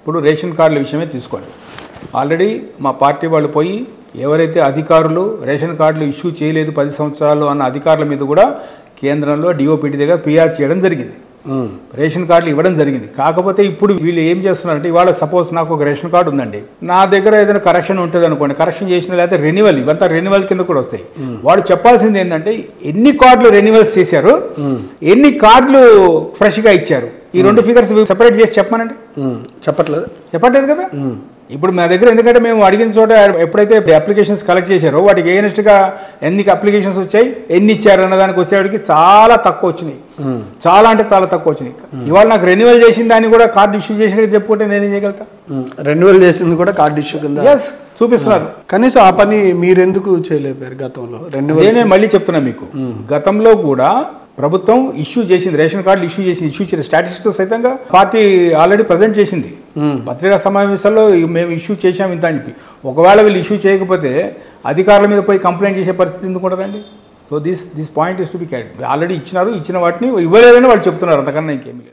ఇప్పుడు రేషన్ కార్డుల విషయమే తీసుకోండి. ఆల్రెడీ మా పార్టీ వాళ్ళు పోయి ఎవరైతే అధికారులు రేషన్ కార్డులు ఇష్యూ చేయలేదు 10 సంవత్సరాలు అన్న అధికారుల మీద కూడా కేంద్రంలో డిఓపిటి దగ్గర ఫిర్యాదు చేయడం జరిగింది. రేషన్ కార్డులు ఇవ్వడం జరిగింది. కాకపోతే ఇప్పుడు వీళ్ళు ఏం చేస్తున్నారంటే, ఇవాళ సపోజ్ నాకు ఒక రేషన్ కార్డు ఉందండి, నా దగ్గర ఏదైనా కరెక్షన్ ఉంటుంది అనుకోండి, కరెక్షన్ చేసిన లేకపోతే రెన్యువల్, ఇవంతా రెన్యువల్ కింద కూడా వస్తాయి. వాళ్ళు చెప్పాల్సింది ఏంటంటే ఎన్ని కార్డులు రెన్యువల్స్ చేశారు, ఎన్ని కార్డులు ఫ్రెష్గా ఇచ్చారు, ఈ 2 ఫిగర్స్ సెపరేట్ చేసి చెప్పమనండి. చెప్పట్లేదు కదా. ఇప్పుడు మా దగ్గర ఎందుకంటే మేము అడిగిన చోట ఎప్పుడైతే అప్లికేషన్స్ కలెక్ట్ చేశారో వాటికి ఏనెస్ట్గా ఎన్ని అప్లికేషన్స్ వచ్చాయి, ఎన్ని ఇచ్చారు అన్న దానికి వచ్చేవాడికి చాలా తక్కువ వచ్చినాయి. చాలా అంటే చాలా తక్కువ వచ్చినాయి. ఇవాళ నాకు రెన్యువల్ చేసిన దాన్ని కూడా కార్డు ఇష్యూ చేసినట్టు చెప్పుకుంటే నేనేం చేయగలుగుతా? రెన్యువల్ చేసింది కూడా కార్డు ఇష్యూ కింద చూపిస్తున్నారు. కనీసం ఆ పని మీరెందుకు చేయలేపారు గతంలో? నేనే మళ్ళీ చెప్తున్నా మీకు, గతంలో కూడా ప్రభుత్వం ఇష్యూ చేసింది, రేషన్ కార్డులు ఇష్యూ చేసిన స్టాటిస్టిక్స్ సైతంగా పార్టీ ఆల్రెడీ ప్రజెంట్ చేసింది పత్రికా సమావేశాల్లో, మేము ఇష్యూ చేశాం ఇంత అని చెప్పి. ఒకవేళ వీళ్ళు ఇష్యూ చేయకపోతే అధికారుల మీద పోయి కంప్లైంట్ చేసే పరిస్థితి ఎందుకు ఉండదండి? So this point is to be carried. Already ఇచ్చిన వాటిని ఇవ్వలేదని వాళ్ళు చెప్తున్నారు, అంతకన్నా ఇంకేమీ లేదు.